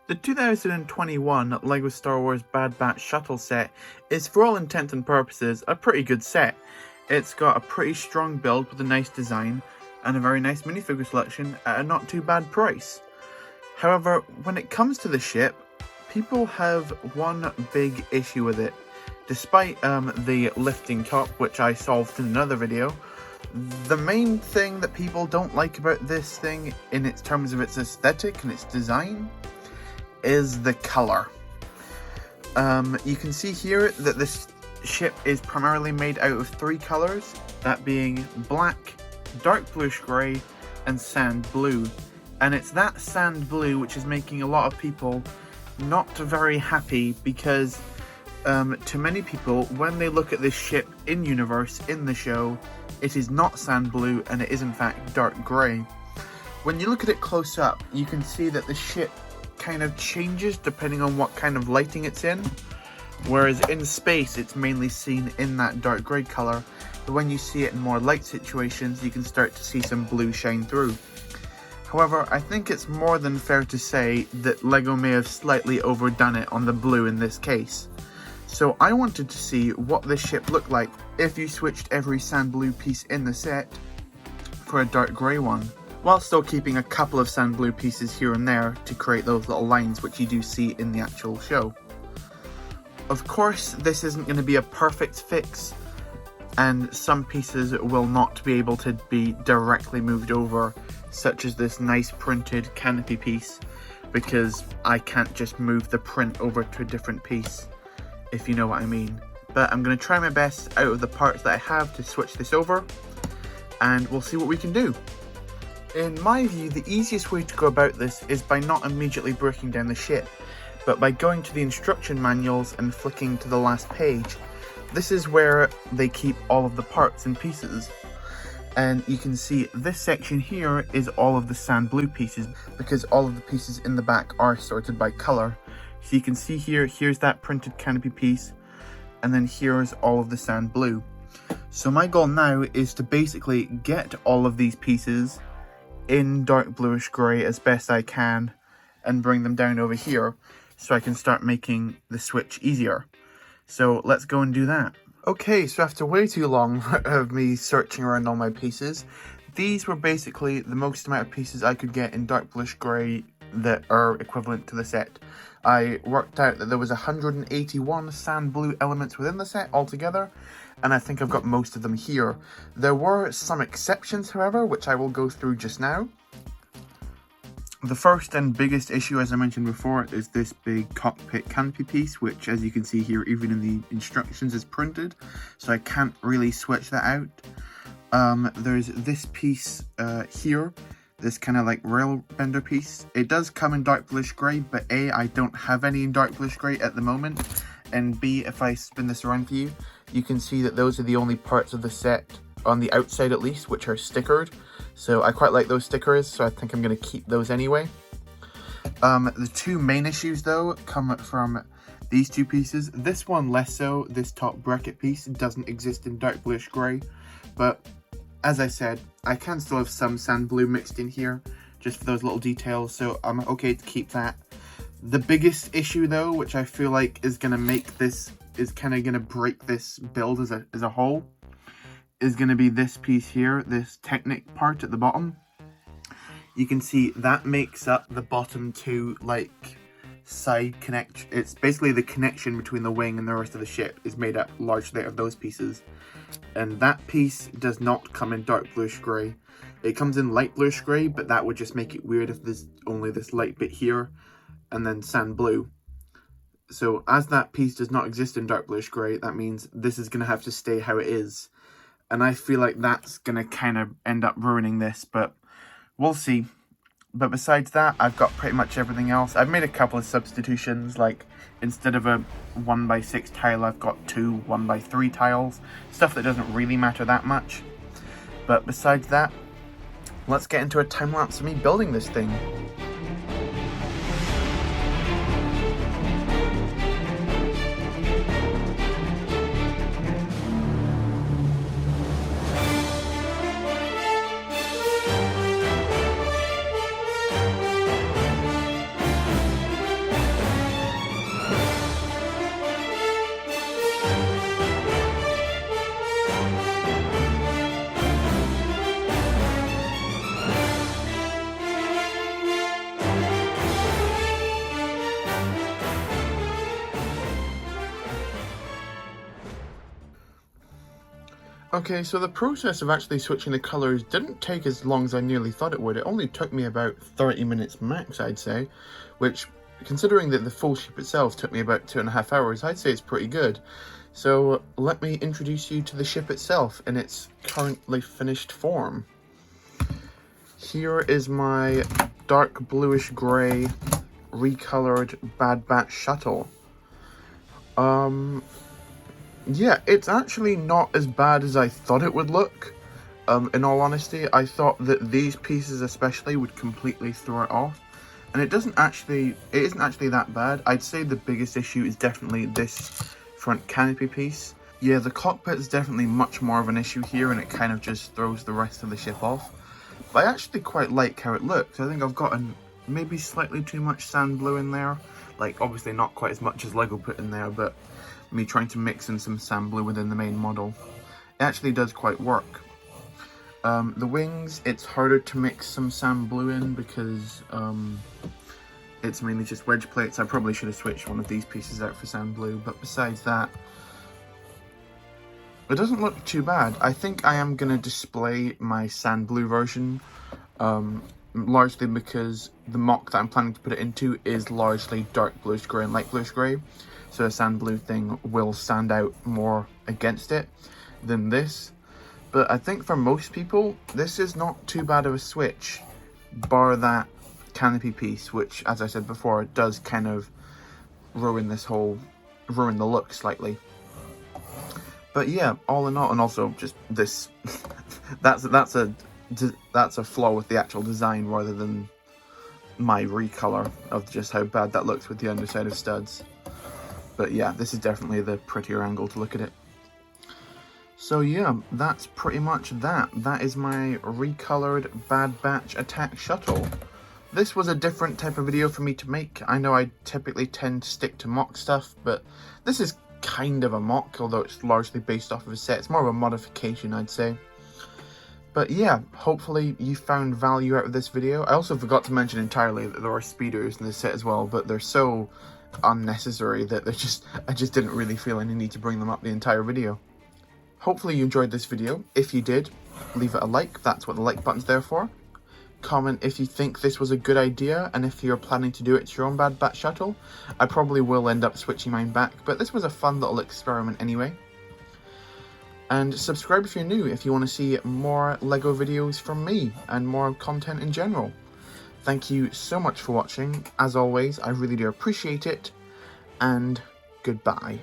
The 2021 LEGO Star Wars Bad Batch shuttle set is, for all intents and purposes, a pretty good set. It's got a pretty strong build with a nice design, and a very nice minifigure selection at a not too bad price. However, when it comes to the ship, people have one big issue with it. Despite the lifting top, which I solved in another video, the main thing that people don't like about this thing in its terms of its aesthetic and its design is the color. You can see here that this ship is primarily made out of three colors, that being black, dark bluish grey, and sand blue. And it's that sand blue which is making a lot of people not very happy, because to many people, when they look at this ship in universe, in the show, it is not sand blue and it is in fact dark grey. When you look at it close up, you can see that the ship kind of changes depending on what kind of lighting it's in, whereas in space it's mainly seen in that dark grey colour, but when you see it in more light situations you can start to see some blue shine through. However, I think it's more than fair to say that LEGO may have slightly overdone it on the blue in this case. So I wanted to see what this ship looked like if you switched every sand blue piece in the set for a dark grey one, while still keeping a couple of sand blue pieces here and there to create those little lines which you do see in the actual show. Of course, this isn't going to be a perfect fix, and some pieces will not be able to be directly moved over, such as this nice printed canopy piece, because I can't just move the print over to a different piece, if you know what I mean. But I'm going to try my best out of the parts that I have to switch this over, and we'll see what we can do. In my view, the easiest way to go about this is by not immediately breaking down the ship, but by going to the instruction manuals and flicking to the last page. This is where they keep all of the parts and pieces. And you can see this section here is all of the sand blue pieces, because all of the pieces in the back are sorted by colour. So you can see here, here's that printed canopy piece, and then here's all of the sand blue. So my goal now is to basically get all of these pieces in dark bluish grey as best I can and bring them down over here so I can start making the switch easier. So let's go and do that. Okay, so after way too long of me searching around all my pieces, these were basically the most amount of pieces I could get in dark bluish grey that are equivalent to the set. I worked out that there was 181 sand blue elements within the set altogether, and I think I've got most of them here. There were some exceptions, however, which I will go through just now. The first and biggest issue, as I mentioned before, is this big cockpit canopy piece, which, as you can see here, even in the instructions is printed, so I can't really switch that out. There's this piece here, this kind of like rail bender piece. It does come in dark bluish grey, but A, I don't have any in dark bluish grey at the moment, and B, if I spin this around for you, you can see that those are the only parts of the set, on the outside at least, which are stickered. So I quite like those stickers, so I think I'm going to keep those anyway. The two main issues though come from these two pieces. This one less so. This top bracket piece doesn't exist in dark bluish grey, but as I said, I can still have some sand blue mixed in here just for those little details, so I'm okay to keep that. The biggest issue though, which I feel like is going to make this, is kind of going to break this build as a whole, is going to be this piece here, this Technic part at the bottom. You can see that makes up the bottom two like side connect. It's basically the connection between the wing and the rest of the ship is made up largely of those pieces. And that piece does not come in dark bluish grey. It comes in light bluish grey, but that would just make it weird if there's only this light bit here and then sand blue. So as that piece does not exist in dark bluish grey, that means this is going to have to stay how it is. And I feel like that's going to kind of end up ruining this, but we'll see. But besides that, I've got pretty much everything else. I've made a couple of substitutions, like instead of a 1x6 tile, I've got two 1x3 tiles. Stuff that doesn't really matter that much. But besides that, let's get into a time-lapse of me building this thing. Okay, so the process of actually switching the colours didn't take as long as I nearly thought it would. It only took me about 30 minutes max, I'd say, which, considering that the full ship itself took me about 2.5 hours, I'd say it's pretty good. So let me introduce you to the ship itself in its currently finished form. Here is my dark bluish grey recolored Bad Batch shuttle. Yeah, it's actually not as bad as I thought it would look. In all honesty, I thought that these pieces especially would completely throw it off. And it isn't actually that bad. I'd say the biggest issue is definitely this front canopy piece. Yeah, the cockpit is definitely much more of an issue here, and it kind of just throws the rest of the ship off. But I actually quite like how it looks. I think I've gotten maybe slightly too much sand blue in there. Like, obviously not quite as much as LEGO put in there, but me trying to mix in some sand blue within the main model. It actually does quite work. The wings, it's harder to mix some sand blue in because it's mainly just wedge plates. I probably should have switched one of these pieces out for sand blue, but besides that, it doesn't look too bad. I think I am going to display my sand blue version, largely because the mock that I'm planning to put it into is largely dark bluish grey and light bluish grey. So a sand blue thing will stand out more against it than this. But I think for most people, this is not too bad of a switch, bar that canopy piece, which, as I said before, does kind of ruin the look slightly. But yeah, all in all, and also just this, that's a flaw with the actual design rather than my recolor of just how bad that looks with the underside of studs. But yeah, this is definitely the prettier angle to look at it. So yeah, that's pretty much that. That is my recolored Bad Batch attack shuttle. This was a different type of video for me to make. I know I typically tend to stick to mock stuff, but this is kind of a mock, although it's largely based off of a set. It's more of a modification, I'd say. But yeah, hopefully you found value out of this video. I also forgot to mention entirely that there are speeders in this set as well, but they're so unnecessary that I just didn't really feel any need to bring them up the entire video. Hopefully you enjoyed this video. If you did, leave it a like. That's what the like button's there for. Comment if you think this was a good idea, and if you're planning to do it to your own Bad Batch shuttle. I probably will end up switching mine back, but this was a fun little experiment anyway. And subscribe if you're new, if you want to see more LEGO videos from me, and more content in general. Thank you so much for watching. As always, I really do appreciate it, and goodbye.